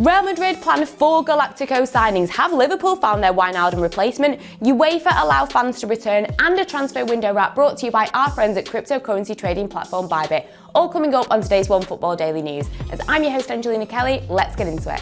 Real Madrid plan 4 Galáctico signings. Have Liverpool found their Wijnaldum replacement? UEFA allow fans to return, and a transfer window wrap brought to you by our friends at cryptocurrency trading platform Bybit. All coming up on today's OneFootball Daily News. As I'm your host Angelina Kelly, let's get into it.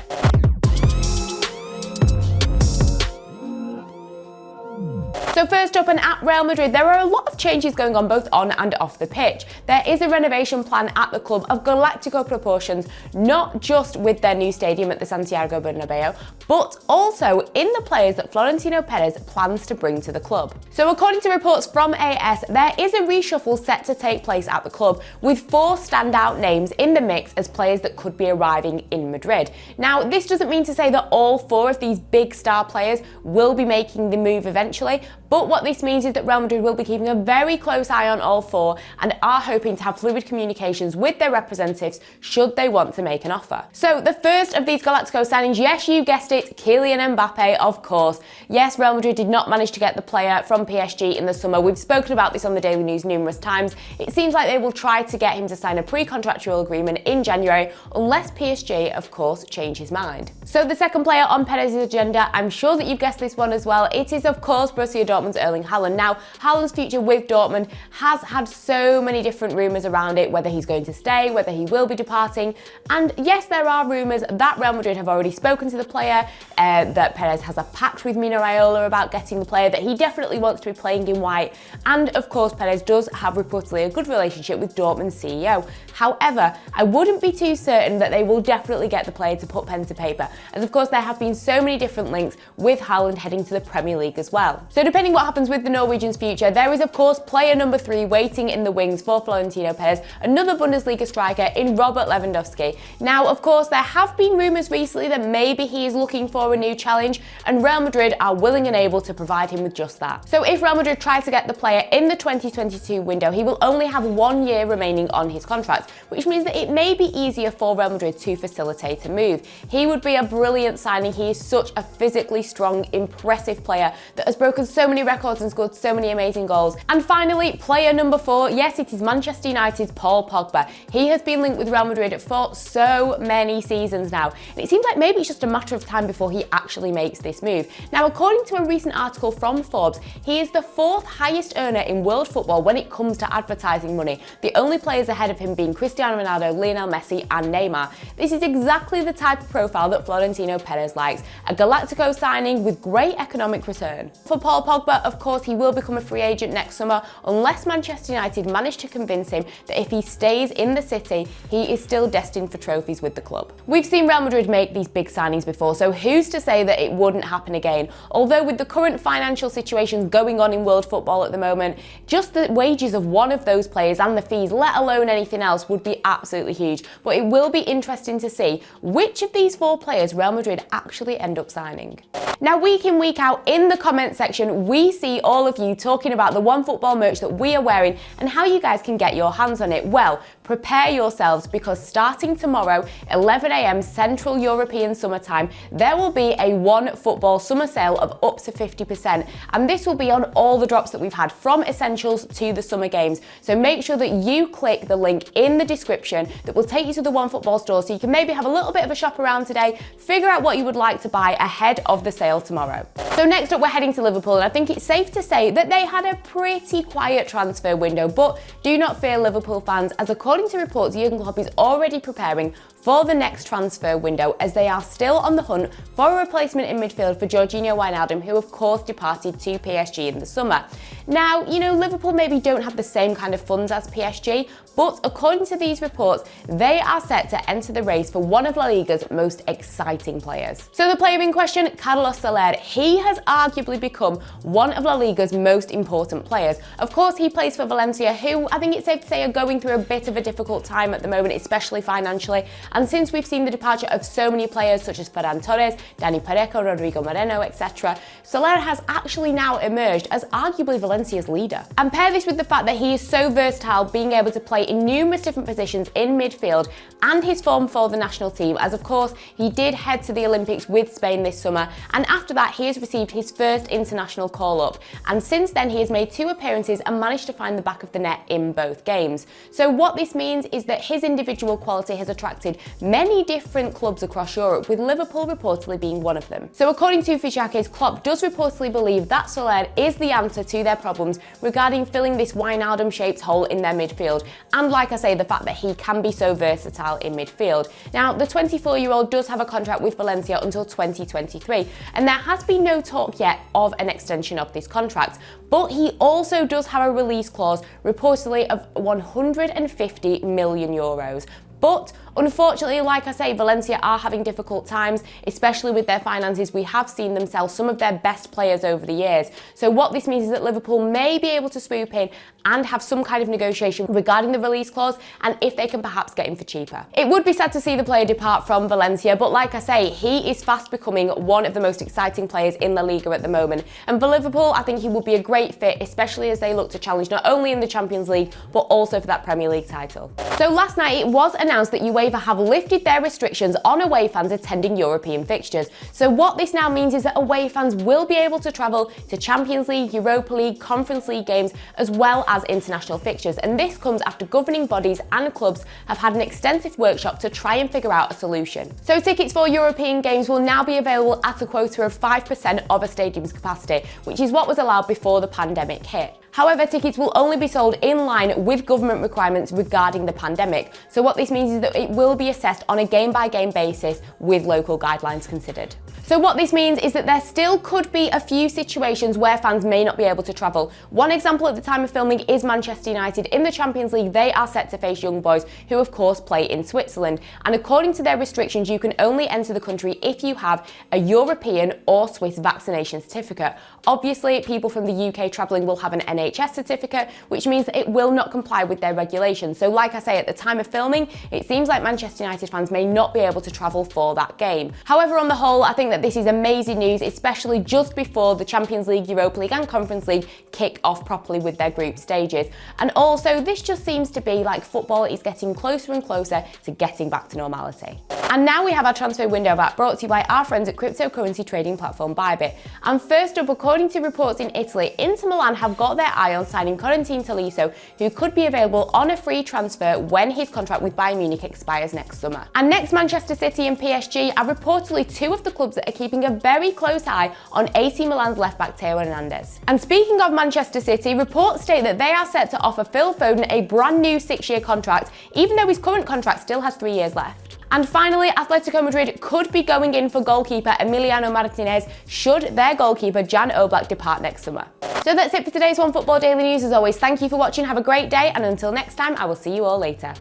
So first up, and at Real Madrid, there are a lot of changes going on both on and off the pitch. There is a renovation plan at the club of Galáctico proportions, not just with their new stadium at the Santiago Bernabeu, but also in the players that Florentino Perez plans to bring to the club. So according to reports from AS, there is a reshuffle set to take place at the club, with 4 standout names in the mix as players that could be arriving in Madrid. Now, this doesn't mean to say that all 4 of these big star players will be making the move eventually, but what this means is that Real Madrid will be keeping a very close eye on all 4 and are hoping to have fluid communications with their representatives should they want to make an offer. So the first of these Galáctico signings, yes, you guessed it, Kylian Mbappe, of course. Yes, Real Madrid did not manage to get the player from PSG in the summer. We've spoken about this on the Daily News numerous times. It seems like they will try to get him to sign a pre-contractual agreement in January, unless PSG, of course, change his mind. So the second player on Perez's agenda, I'm sure that you've guessed this one as well. It is, of course, Borussia Dortmund's Erling Haaland. Now, Haaland's future with Dortmund has had so many different rumours around it, whether he's going to stay, whether he will be departing. And yes, there are rumours that Real Madrid have already spoken to the player, that Perez has a pact with Mino Raiola about getting the player, that he definitely wants to be playing in white. And of course, Perez does have reportedly a good relationship with Dortmund's CEO. However, I wouldn't be too certain that they will definitely get the player to put pen to paper, as of course there have been so many different links with Haaland heading to the Premier League as well. So depending what happens with the Norwegian's future, there is of course player number 3 waiting in the wings for Florentino Perez, another Bundesliga striker in Robert Lewandowski. Now, of course, there have been rumours recently that maybe he is looking for a new challenge, and Real Madrid are willing and able to provide him with just that. So if Real Madrid try to get the player in the 2022 window, he will only have 1 year remaining on his contract, which means that it may be easier for Real Madrid to facilitate a move. He would be a brilliant signing. He is such a physically strong, impressive player that has broken so many records and scored so many amazing goals. And finally, player number 4, yes, it is Manchester United's Paul Pogba. He has been linked with Real Madrid for so many seasons now, and it seems like maybe it's just a matter of time before he actually makes this move. Now, according to a recent article from Forbes, he is the 4th highest earner in world football when it comes to advertising money, the only players ahead of him being Cristiano Ronaldo, Lionel Messi and Neymar. This is exactly the type of profile that Florentino Perez likes, a Galáctico signing with great economic return. For Paul Pogba, of course, he will become a free agent next summer unless Manchester United manage to convince him that if he stays in the city, he is still destined for trophies with the club. We've seen Real Madrid make these big signings before, so who's to say that it wouldn't happen again? Although with the current financial situations going on in world football at the moment, just the wages of one of those players and the fees, let alone anything else, would be absolutely huge. But it will be interesting to see which of these 4 players Real Madrid actually end up signing. Now, week in, week out, in the comment section, we see all of you talking about the OneFootball merch that we are wearing and how you guys can get your hands on it. Well, prepare yourselves, because starting tomorrow, 11 AM Central European summertime, there will be a OneFootball summer sale of up to 50%. And this will be on all the drops that we've had, from essentials to the summer games. So make sure that you click the link in the description that will take you to the OneFootball store, so you can maybe have a little bit of a shop around today, figure out what you would like to buy ahead of the sale tomorrow. So next up, we're heading to Liverpool, and I think it's safe to say that they had a pretty quiet transfer window, but do not fear, Liverpool fans, as according to reports, Jurgen Klopp is already preparing for the next transfer window, as they are still on the hunt for a replacement in midfield for Georginio Wijnaldum, who of course departed to PSG in the summer. Now, you know, Liverpool maybe don't have the same kind of funds as PSG, but according to these reports, they are set to enter the race for one of La Liga's most exciting players. So the player in question, Carlos Soler, he has arguably become one of La Liga's most important players. Of course, he plays for Valencia, who I think it's safe to say are going through a bit of a difficult time at the moment, especially financially. And since we've seen the departure of so many players such as Ferran Torres, Dani Parejo, Rodrigo Moreno, etc., Soler has actually now emerged as arguably Valencia's leader. And pair this with the fact that he is so versatile, being able to play in numerous different positions in midfield, and his form for the national team, as of course he did head to the Olympics with Spain this summer, and after that he has received his first international call-up, and since then he has made 2 appearances and managed to find the back of the net in both games. So what this this means is that his individual quality has attracted many different clubs across Europe, with Liverpool reportedly being one of them. So according to Fichajes, Klopp does reportedly believe that Soler is the answer to their problems regarding filling this Wijnaldum-shaped hole in their midfield, and like I say, the fact that he can be so versatile in midfield. Now, the 24-year-old does have a contract with Valencia until 2023, and there has been no talk yet of an extension of this contract, but he also does have a release clause reportedly of 150 million euros. But unfortunately, like I say, Valencia are having difficult times, especially with their finances. We have seen them sell some of their best players over the years. So what this means is that Liverpool may be able to swoop in and have some kind of negotiation regarding the release clause, and if they can perhaps get him for cheaper. It would be sad to see the player depart from Valencia, but like I say, he is fast becoming one of the most exciting players in the Liga at the moment. And for Liverpool, I think he will be a great fit, especially as they look to challenge not only in the Champions League, but also for that Premier League title. So last night it was announced that UEFA have lifted their restrictions on away fans attending European fixtures. So what this now means is that away fans will be able to travel to Champions League, Europa League, Conference League games, as well as international fixtures. And this comes after governing bodies and clubs have had an extensive workshop to try and figure out a solution. So tickets for European games will now be available at a quota of 5% of a stadium's capacity, which is what was allowed before the pandemic hit. However, tickets will only be sold in line with government requirements regarding the pandemic. So what this means is that it will be assessed on a game-by-game basis with local guidelines considered. So what this means is that there still could be a few situations where fans may not be able to travel. One example at the time of filming is Manchester United. In the Champions League, they are set to face Young Boys, who of course play in Switzerland. And according to their restrictions, you can only enter the country if you have a European or Swiss vaccination certificate. Obviously, people from the UK travelling will have an NHS certificate, which means that it will not comply with their regulations. So like I say, at the time of filming, it seems like Manchester United fans may not be able to travel for that game. However, on the whole, I think that this is amazing news, especially just before the Champions League, Europa League and Conference League kick off properly with their group stages. And also, this just seems to be like football is getting closer and closer to getting back to normality. And now we have our transfer window wrap, brought to you by our friends at cryptocurrency trading platform Bybit. And first up, according to reports in Italy, Inter Milan have got their eye on signing Corentin Tolisso, who could be available on a free transfer when his contract with Bayern Munich expires next summer. And next, Manchester City and PSG are reportedly two of the clubs that are keeping a very close eye on AC Milan's left-back Theo Hernandez. And speaking of Manchester City, reports state that they are set to offer Phil Foden a brand new 6-year contract, even though his current contract still has 3 years left. And finally, Atletico Madrid could be going in for goalkeeper Emiliano Martinez should their goalkeeper Jan Oblak depart next summer. So that's it for today's OneFootball Daily News. As always, thank you for watching, have a great day, and until next time, I will see you all later.